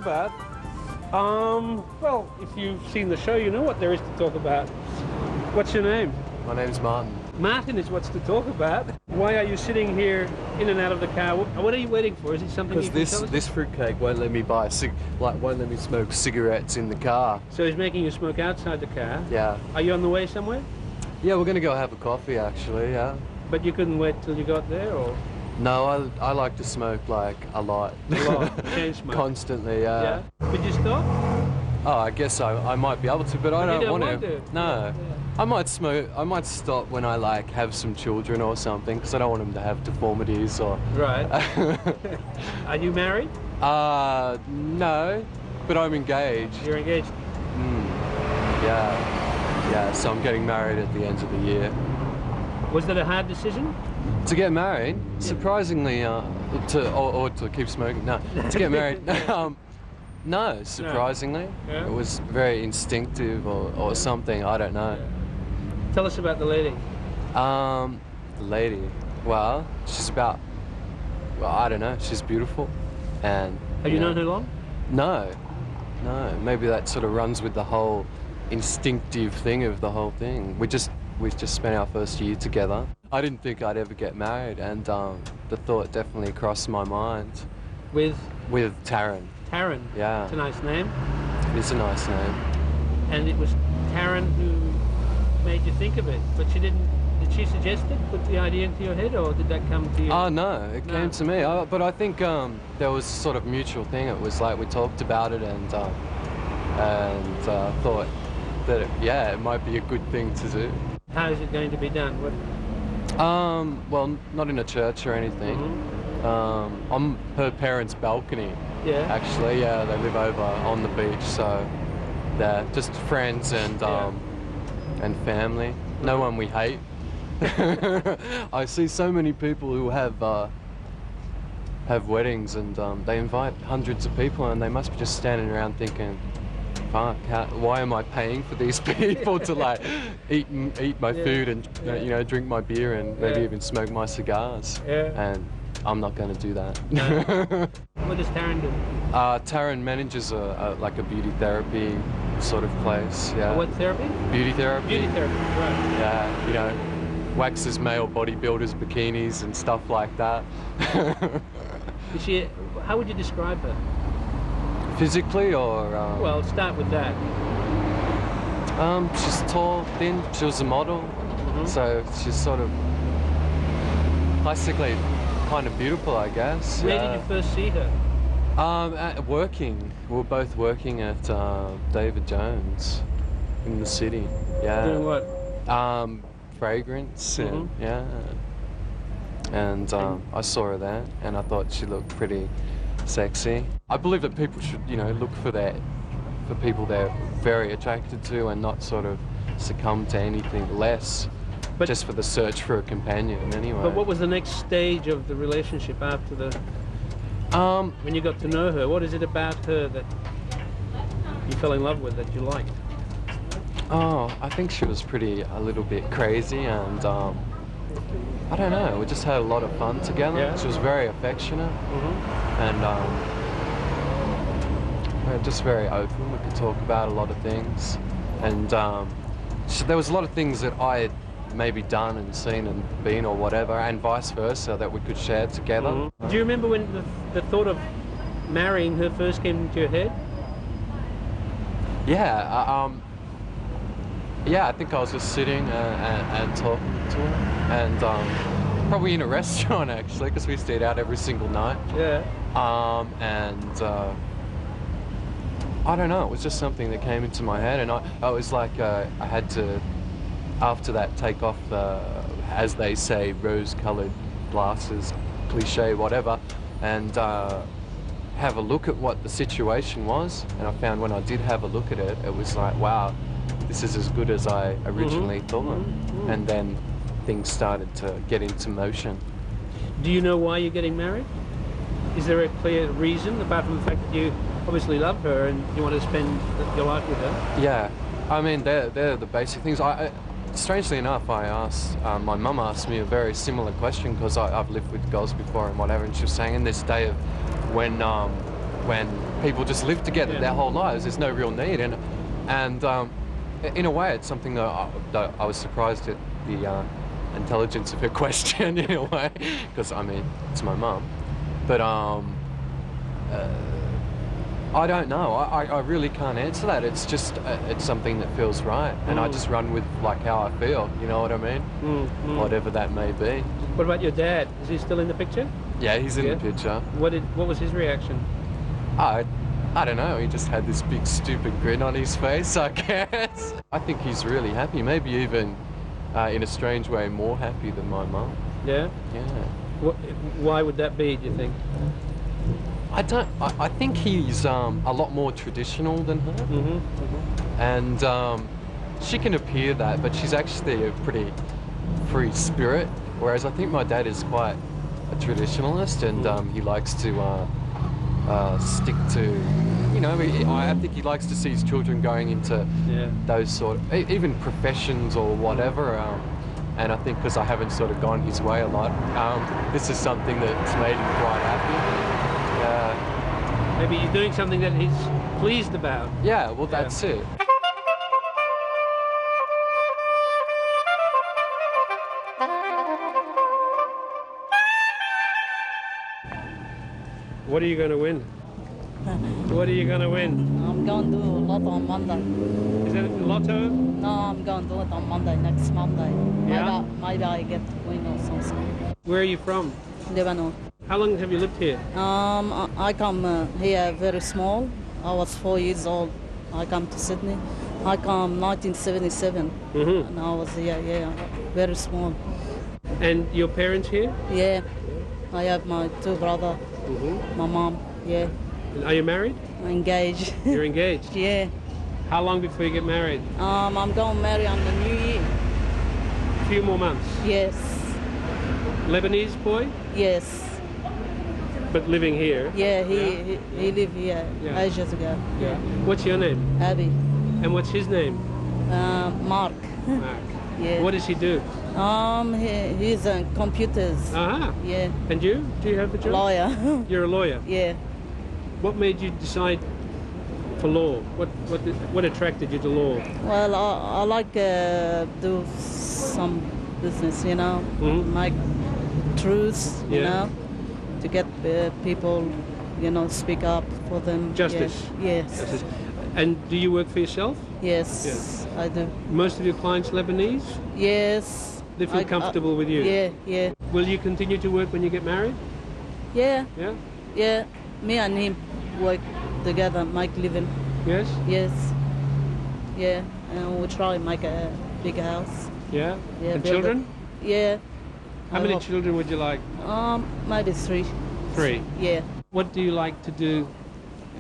about. Well, if you've seen the show, you know what there is to talk about. What's your name? My name's Martin. Martin is what's to talk about. Why are you sitting here in and out of the car? What are you waiting for? Is it something you can Because tell us? this fruitcake won't let me won't let me smoke cigarettes in the car. So he's making you smoke outside the car? Yeah. Are you on the way somewhere? Yeah, we're gonna go have a coffee actually, yeah. But you couldn't wait till you got there, or? No, I like to smoke like a lot. A lot? Chain smoke? Constantly, yeah. Yeah? Could you stop? Oh, I guess I might be able to, but I don't want to. No. Yeah. I might smoke. I might stop when I like have some children or something, because I don't want them to have deformities or. Right. Are you married? No, but I'm engaged. You're engaged. Yeah. So I'm getting married at the end of the year. Was that a hard decision? To get married, surprisingly, or to keep smoking. No, to get married. No, surprisingly, Yeah. it was very instinctive or something. I don't know. Tell us about the lady. The lady. Well, she's about. Well, I don't know. She's beautiful, and. Have you known her long? No. Maybe that sort of runs with the whole instinctive thing of the whole thing. We've just spent our first year together. I didn't think I'd ever get married, and the thought definitely crossed my mind. With Taryn. Taryn. Yeah. It's a nice name. It is a nice name. And it was Taryn who made you think of it, but she didn't. Did she suggest it? Put the idea into your head, or did that come to you? Oh no, it came to me. But I think there was a sort of mutual thing. It was like we talked about it and thought that it might be a good thing to do. How is it going to be done? What? Well, not in a church or anything. On her parents' balcony. Yeah. Actually, yeah, they live over on the beach, so they're just friends and family. No one we hate. I see so many people who have weddings and they invite hundreds of people, and they must be just standing around thinking, fuck, why am I paying for these people to like eat my food and drink my beer and maybe even smoke my cigars? Yeah. And I'm not going to do that. No. What does Taryn do? Taryn manages a beauty therapy sort of place. Yeah. What therapy? Beauty therapy. Beauty therapy, right. Yeah, waxes male bodybuilders' bikinis and stuff like that. Is she? How would you describe her? Physically or? Well, start with that. She's tall, thin. She was a model, so she's sort of classically kind of beautiful, I guess. Where did you first see her? Working. We were both working at David Jones in the city. Yeah. Doing what? Fragrance. And I saw her there, and I thought she looked pretty sexy. I believe that people should, look for people they're very attracted to, and not sort of succumb to anything less. But just for the search for a companion, anyway. But what was the next stage of the relationship after when you got to know her? What is it about her that you fell in love with, that you liked? Oh, I think she was a little bit crazy, and I don't know. We just had a lot of fun together. Yeah. She was very affectionate, and we were just very open. We could talk about a lot of things, and there was a lot of things that I had maybe done and seen and been or whatever, and vice versa, that we could share together. Do you remember when the thought of marrying her first came into your head? Yeah, I think I was just sitting and talking to her, and probably in a restaurant actually, because we used to eat out every single night. Yeah. I don't know, it was just something that came into my head, and I was like, I had to, after that, take off as they say, rose-coloured glasses, cliche, whatever, and have a look at what the situation was. And I found when I did have a look at it, it was like, wow, this is as good as I originally thought. And then things started to get into motion. Do you know why you're getting married? Is there a clear reason, apart from the fact that you obviously love her and you want to spend your life with her? Yeah, I mean, they're the basic things. Strangely enough, I asked, my mum asked me a very similar question, because I've lived with girls before and whatever, and she was saying in this day of when when people just live together their whole lives. There's no real need, and in a way, it's something that I was surprised at the intelligence of her question in a way, because I mean it's my mum, but I don't know. I really can't answer that. It's just it's something that feels right, and I just run with like how I feel. You know what I mean? Whatever that may be. What about your dad? Is he still in the picture? Yeah, he's in the picture. What was his reaction? I don't know, he just had this big stupid grin on his face, I guess. I think he's really happy, maybe even in a strange way more happy than my mum. Yeah? Yeah. Why would that be, do you think? I think he's a lot more traditional than her. And she can appear that, but she's actually a pretty free spirit, whereas I think my dad is quite a traditionalist, and he likes to stick to, you know, I think he likes to see his children going into those sort of, even professions or whatever, and I think because I haven't sort of gone his way a lot, this is something that's made him quite happy. Maybe he's doing something that he's pleased about. Yeah, well, that's it. What are you going to win? What are you going to win? I'm going to do a lot on Monday. Is it a lotto? No, I'm going to do it on Monday, next Monday. Yeah? Maybe I get to win or something. Where are you from? Lebanon. How long have you lived here? I come here very small. I was 4 years old. I come to Sydney. I come 1977. And I was here, very small. And your parents here? Yeah. I have my two brothers. My mom, And are you married? Engaged. You're engaged? Yeah. How long before you get married? I'm going to marry on the New Year. A few more months? Yes. Lebanese boy? Yes. But living here? Yeah, he lived here ages ago. Yeah. What's your name? Abeet. And what's his name? Mark. Mark. Yeah. What does he do? He's on computers. Yeah. And you? Do you have a job? Lawyer. You're a lawyer? Yeah. What made you decide for law? What attracted you to law? Well, I like do some business, you know, make truths, you know, to get people, you know, speak up for them. Justice? Yes. Justice. And do you work for yourself? Yes, I do. Most of your clients Lebanese? Yes. They feel comfortable with you? Yeah. Will you continue to work when you get married? Yeah. Yeah? Yeah. Me and him work together, make living. Yes? Yes. Yeah. And we'll try and make a big house. Yeah? Yeah. And children? Yeah. How many children would you like? Maybe 3. 3? Yeah. What do you like to do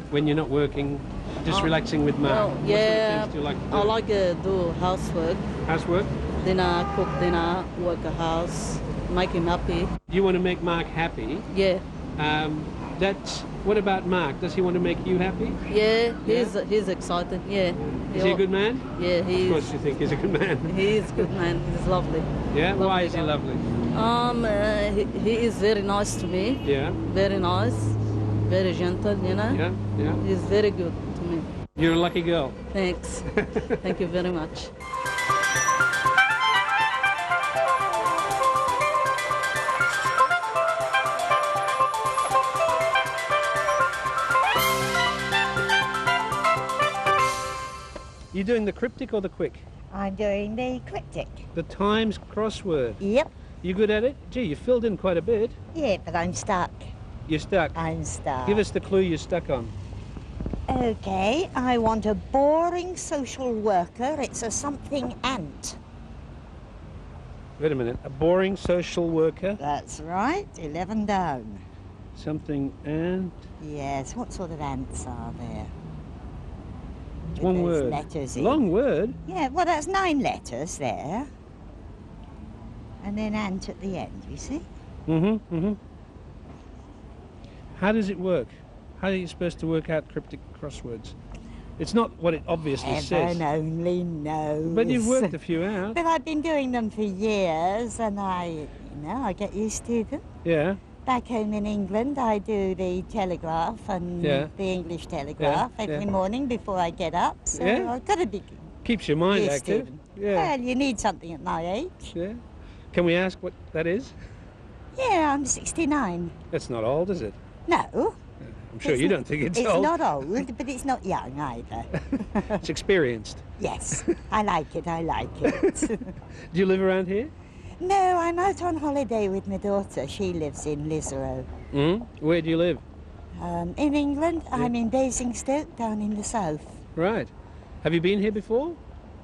when you're not working, just relaxing with Mark? Well, What sort of things do you like to do? I like to do housework. Housework? Dinner, cook dinner, work a house, make him happy. You want to make Mark happy? Yeah. What about Mark? Does he want to make you happy? Yeah, he's excited, yeah. Is he a good man? Yeah, he is. Of course you think he's a good man. He is a good man, he's lovely. Yeah? Lovely Why is he guy. lovely? He is very nice to me. Yeah? Very nice, very gentle, you know. Yeah? He's very good to me. You're a lucky girl. Thanks. Thank you very much. You doing the cryptic or the quick? I'm doing the cryptic. The Times crossword. Yep. You good at it? Gee, you filled in quite a bit. Yeah, but I'm stuck. You're stuck. I'm stuck. Give us the clue you're stuck on. Okay, I want a boring social worker. It's a something ant. Wait a minute. A boring social worker. That's right, 11 down. Something and... Yes, what sort of ants are there? With One those word. Letters in. Long word. Yeah, well, that's 9 letters there. And then ant at the end, you see? How does it work? How are you supposed to work out cryptic crosswords? It's not what it obviously says. Heaven only knows. But you've worked a few out. But I've been doing them for years, and I get used to them. Yeah. Back home in England, I do the Telegraph and Yeah. the English Telegraph every yeah. morning before I get up. So Yeah. I've got to be Keeps your mind used active. to. Yeah. Well, you need something at my age. Yeah. Can we ask what that is? Yeah, I'm 69. That's not old, is it? No. I'm sure it's you not- don't think it's It's old. not old, but it's not young either. It's experienced. Yes, I like it, I like it. Do you live around here? No, I'm out on holiday with my daughter. She lives in Lisero. Where do you live? In England, I'm in Basingstoke, down in the south. Right. Have you been here before?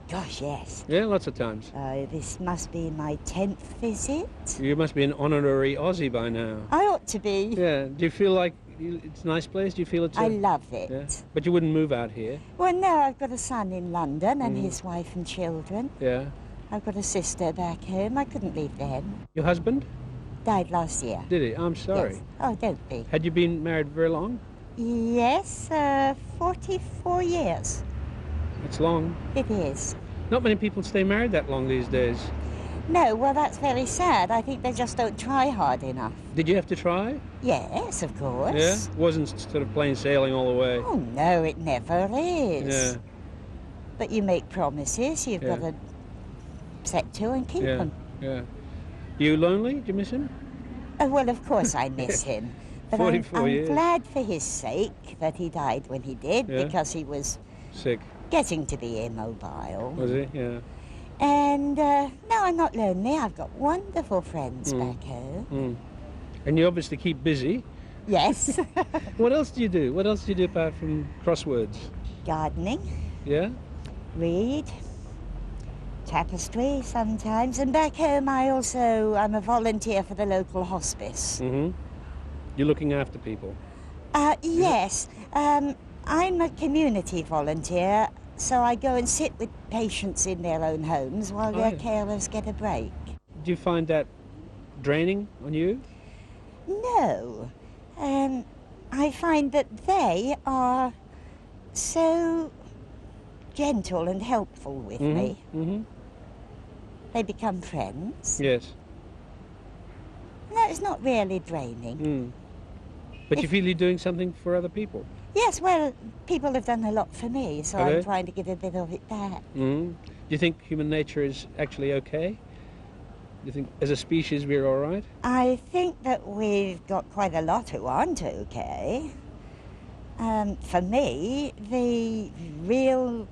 Gosh, yes. Yeah, lots of times. This must be my 10th visit. You must be an honorary Aussie by now. I ought to be. Yeah. Do you feel like it's a nice place? Do you feel it's I love it. Yeah. But you wouldn't move out here? Well, no, I've got a son in London and his wife and children. Yeah. I've got a sister back home. I couldn't leave them. Your husband? Died last year. Did he? I'm sorry. Yes. Oh, don't be. Had you been married very long? Yes, 44 years. It's long. It is. Not many people stay married that long these days. No, well, that's very sad. I think they just don't try hard enough. Did you have to try? Yes, of course. Yeah? Wasn't sort of plain sailing all the way? Oh, no, it never is. Yeah. But you make promises, you've Yeah. got to set to and keep Yeah. them. Yeah. You lonely? Do you miss him? Oh, well, of course I miss him. But 44 I'm years. glad for his sake that he died when he did, Yeah. because he was Sick. getting to be immobile. Was he? Yeah. And no, I'm not lonely. I've got wonderful friends back home. Mm. And you obviously keep busy. Yes. What else do you do? What else do you do apart from crosswords? Gardening, Yeah? read, tapestry sometimes. And back home I'm a volunteer for the local hospice. Mm-hmm. You're looking after people. Yes. I'm a community volunteer, so I go and sit with patients in their own homes while their yeah. carers get a break. Do you find that draining on you? No. I find that they are so gentle and helpful with me. Mm-hmm. They become friends. Yes. No, it's not really draining. Mm. But you feel you're doing something for other people? Yes, well, people have done a lot for me, so Have I'm they? trying to give a bit of it back. Mm. Do you think human nature is actually okay? Do you think as a species we're all right? I think that we've got quite a lot who aren't okay. For me, the real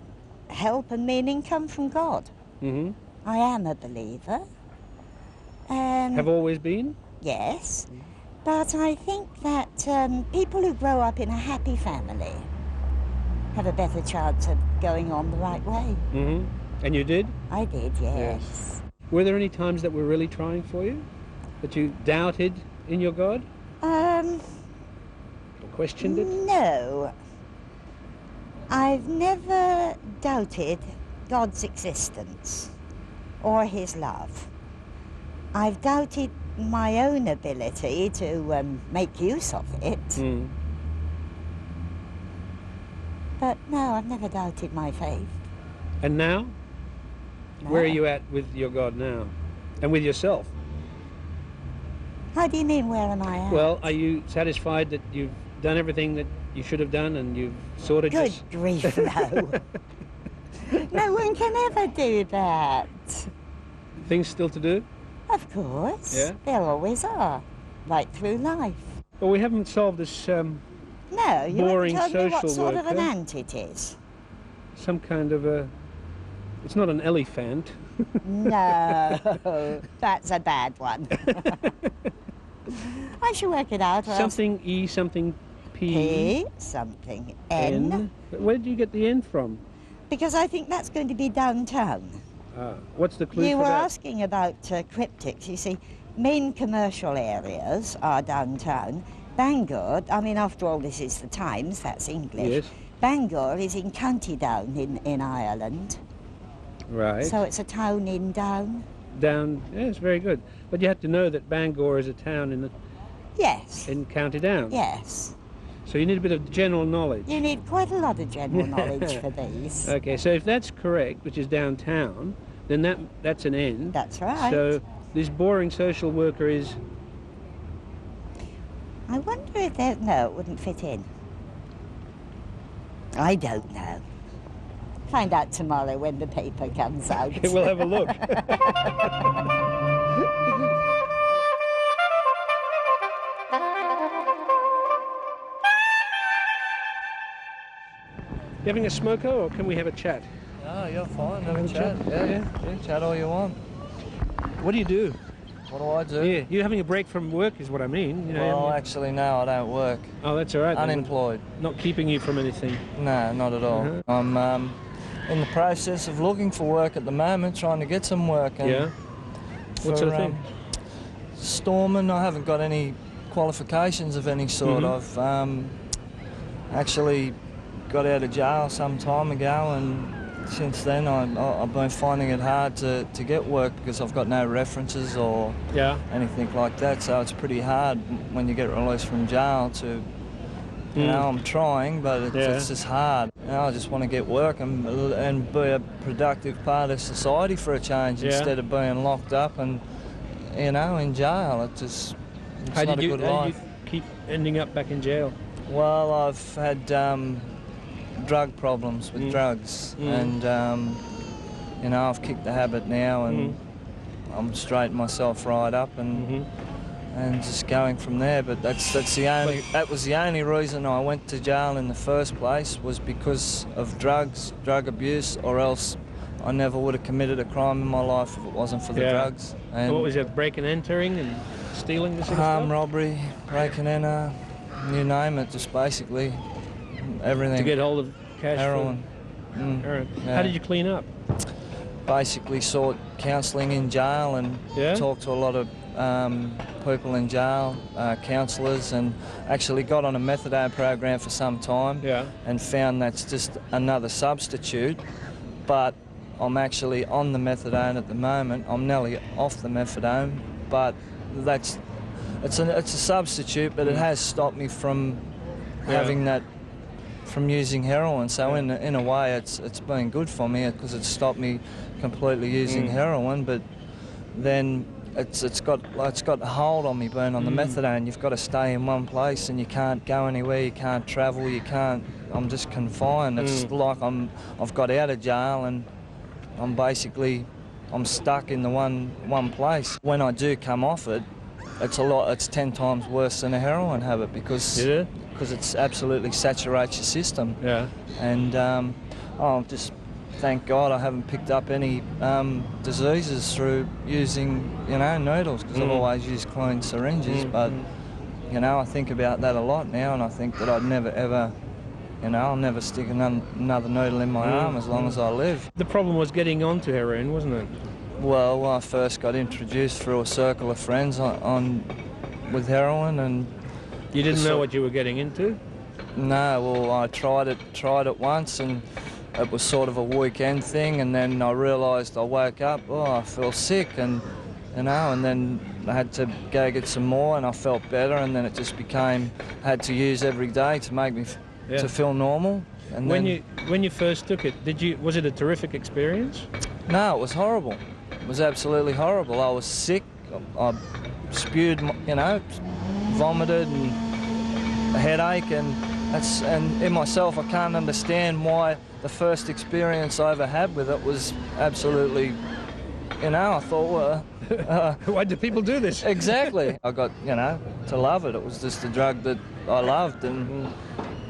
help and meaning come from God. Mm-hmm. I am a believer. Have always been? Yes, but I think that people who grow up in a happy family have a better chance of going on the right way. Mm-hmm. And you did? I did, yes. Were there any times that were really trying for you? That you doubted in your God? Or questioned it? No. I've never doubted God's existence or his love. I've doubted my own ability to make use of it. Mm. But no, I've never doubted my faith. And now? No. Where are you at with your God now? And with yourself? How do you mean, where am I at? Well, are you satisfied that you've done everything that you should have done and you've sorted Good this? grief, no. No one can ever do that. Things still to do? Of course. Yeah? There always are, right through life. Well, we haven't solved this No, you Boring haven't told me what social sort of an worker. ant it is. some kind of a... It's not an elephant. No, that's a bad one. I should work it out. or else- Something E, something P, P, something N. Where did you get the N from? Because I think that's going to be downtown. What's the clue You for were that? asking about cryptics. You see, main commercial areas are downtown. Bangor, I mean, after all, this is the Times, that's English. Yes. Bangor is in County Down in Ireland. Right. So it's a town in Down. Down, yes, very good. But you have to know that Bangor is a town Yes. in County Down. Yes. So you need a bit of general knowledge. You need quite a lot of general knowledge for these. Okay, so if that's correct, which is downtown, then that's an N. That's right. So this boring social worker is... I wonder if that... No, it wouldn't fit in. I don't know. Find out tomorrow when the paper comes out. We'll have a look. You having a smoker, or can we have a chat? No, you're fine. Have Have a a chat. chat? Yeah. Chat all you want. What do you do? What do I do? Yeah, you're having a break from work is what I mean. You know, Well, actually, no, I don't work. oh, that's all right. then. Unemployed. Not keeping you from anything. No, not at all. Uh-huh. I'm in the process of looking for work at the moment, trying to get some work. And Yeah. What sort of thing? Storeman, I haven't got any qualifications of any sort. Mhm. I've actually got out of jail some time ago, and since then I've been finding it hard to get work because I've got no references or Yeah. anything like that, so it's pretty hard when you get released from jail to, you know, I'm trying, but it's just hard. You know, I just want to get work and be a productive part of society for a change instead of being locked up and, you know, in jail. It's How not did a you good life. keep ending up back in jail? Well, I've had drug problems with drugs, and you know, I've kicked the habit now, and I'm straightening myself right up and just going from there. But that was the only reason I went to jail in the first place, was because of drug abuse, or else I never would have committed a crime in my life if it wasn't for the drugs. And What was it? Break and entering and stealing this sort of armed stuff? robbery, break and enter, you name it, just basically everything. To get hold of cash. Heroin. Heroin. Yeah. How did you clean up? Basically sought counselling in jail and talked to a lot of people in jail, counsellors, and actually got on a methadone program for some time and found that's just another substitute. But I'm actually on the methadone at the moment. I'm nearly off the methadone, but it's a substitute, but it has stopped me from having that, from using heroin. So in a way, it's been good for me because it's stopped me completely using heroin. But then it's got a hold on me being on the methadone. You've got to stay in one place and you can't go anywhere. You can't travel. You can't. I'm just confined. It's like I've got out of jail and I'm stuck in the one place. When I do come off it, it's 10 times worse than a heroin habit because it absolutely saturates your system. Yeah. And just thank God I haven't picked up any diseases through using, needles, because I've always used clean syringes. But, I think about that a lot now, and I think that I'd never ever, I'll never stick another needle in my arm as long as I live. The problem was getting onto heroin, wasn't it? Well, I first got introduced through a circle of friends with heroin, and you didn't know what you were getting into? No, well, I tried it once, and it was sort of a weekend thing, and then I realised I woke up, I feel sick, and and then I had to go get some more, and I felt better, and then it just became, I had to use every day to make me to feel normal. And when you first took it, was it a terrific experience? No, it was horrible. It was absolutely horrible. I was sick. I spewed, vomited, and a headache, and in myself I can't understand why the first experience I ever had with it was absolutely, I thought, why do people do this? Exactly. I got, to love it. It was just a drug that I loved, and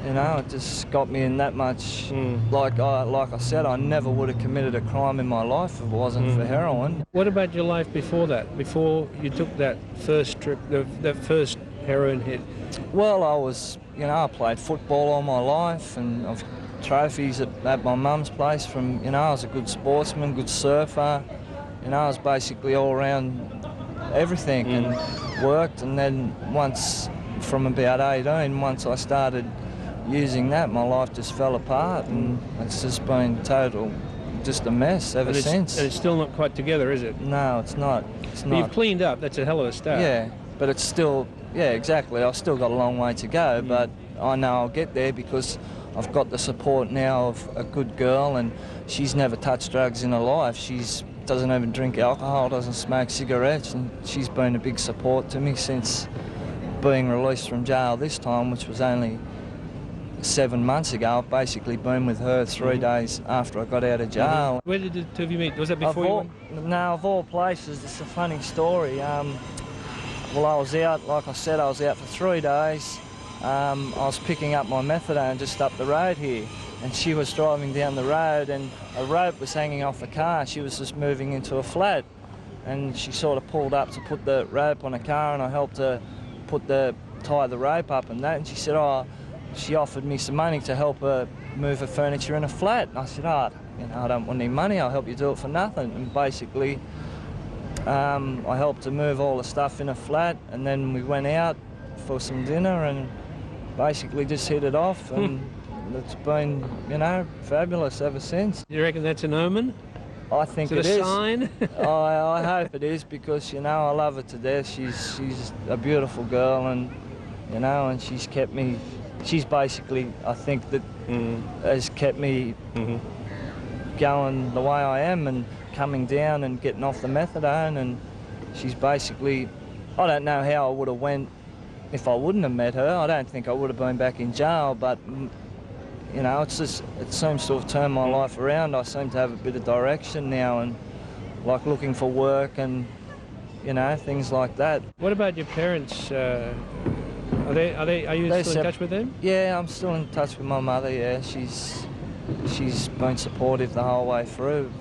it just got me in that much. Like I said, I never would have committed a crime in my life if it wasn't for heroin. What about your life before that? Before you took that first trip, that first heroin hit? Well, I was, I played football all my life, and I've trophies at my mum's place from, I was a good sportsman, good surfer. I was basically all around everything and worked. And then once, from about 18, once I started using that, my life just fell apart, and it's just been just a mess ever since. And it's still not quite together, is it? No, it's not. But you've cleaned up. That's a hell of a start. Yeah, but it's still, exactly. I've still got a long way to go, but I know I'll get there because I've got the support now of a good girl, and she's never touched drugs in her life. She doesn't even drink alcohol, doesn't smoke cigarettes, and she's been a big support to me since being released from jail this time, which was only 7 months ago. I've basically been with her 3 days after I got out of jail. Where did the two of you meet? Was that before you went? No, of all places. It's a funny story. Well, I was out, like I said, I was out for 3 days. I was picking up my methadone just up the road here, and she was driving down the road and a rope was hanging off the car. She was just moving into a flat, and she sort of pulled up to put the rope on a car, and I helped her tie the rope up and that, and she said, she offered me some money to help her move her furniture in a flat. And I said, I don't want any money, I'll help you do it for nothing. And basically, I helped her move all the stuff in a flat, and then we went out for some dinner and basically just hit it off, and it's been, fabulous ever since. You reckon that's an omen? I think it is. Is it a sign? I hope it is, because, I love her to death. She's a beautiful girl, and, and she's kept me, she's basically, I think, that has kept me going the way I am and coming down and getting off the methadone, and she's basically, I don't know how I would have went if I wouldn't have met her. I don't think I would have been back in jail, but it's just, it seems to have turned my life around. I seem to have a bit of direction now, and like looking for work and, things like that. What about your parents? Are you still in touch with them? Yeah, I'm still in touch with my mother, yeah. She's been supportive the whole way through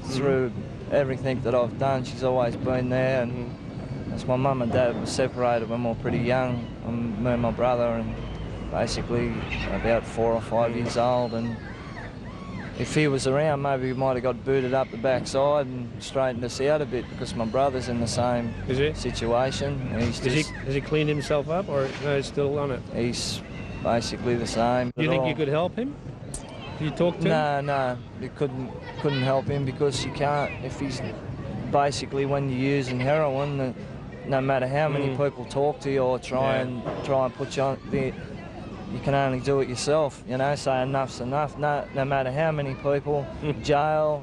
everything that I've done. She's always been there, and as my mum and dad were separated when we were pretty young, me and my brother, and basically about 4 or 5 years old, and if he was around, maybe we might have got booted up the backside and straightened us out a bit, because my brother's in the same situation. Has he cleaned himself up, or no, he's still on it? He's basically the same. Do you think you could help him? Did you talk to him? No, you couldn't help him, because you can't. If he's basically, when you're using heroin, no matter how many people talk to you or try and put you on the, you can only do it yourself, say enough's enough. No matter how many people, jail,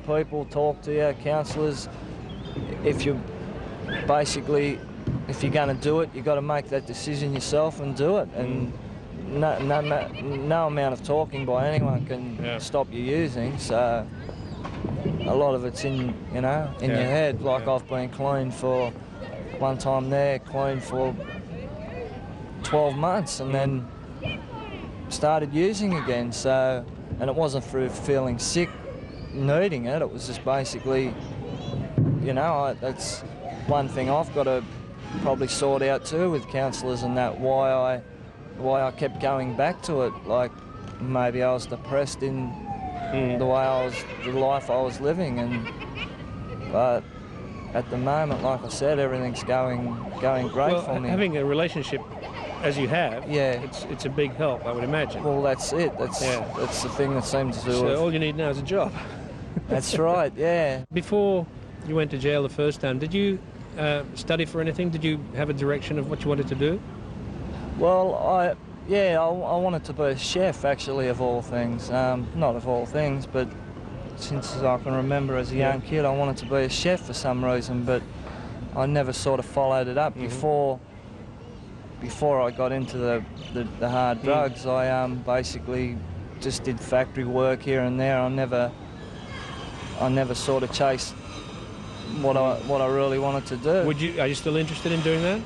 people talk to you, counsellors, if you're going to do it, you've got to make that decision yourself and do it. And no amount of talking by anyone can stop you using, so a lot of it's in your head. Like I've been clean for, one time there, clean for 12 months, and then started using again. So, and it wasn't through feeling sick, needing it. It was just basically, that's one thing I've got to probably sort out too with counsellors, and that why I kept going back to it. Like maybe I was depressed in the life I was living, but at the moment, like I said, everything's going great for me. Having a relationship as you have, it's a big help, I would imagine. Well, that's it. That's the thing that seems to do. So all you need now is a job. That's right. Yeah. Before you went to jail the first time, did you study for anything? Did you have a direction of what you wanted to do? Well, I wanted to be a chef, actually, of all things. Not of all things, but since I can remember as a young kid, I wanted to be a chef for some reason, but I never sort of followed it up. Before I got into the hard drugs, I basically just did factory work here and there. I never sort of chased what I really wanted to do. Are you still interested in doing that?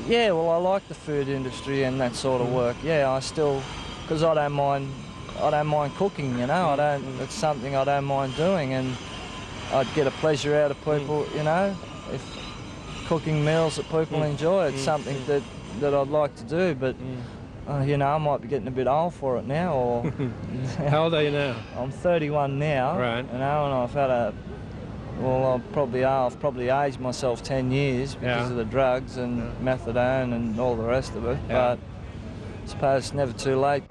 Yeah, well, I like the food industry and that sort of work. Yeah, I still, because I don't mind cooking, it's something I don't mind doing, and I'd get a pleasure out of people, if cooking meals that people enjoy, it's something that I'd like to do, but I might be getting a bit old for it now. Or How old are you now? I'm 31 now, right? And I've had I've probably aged myself 10 years because of the drugs and methadone and all the rest of it, but I suppose it's never too late.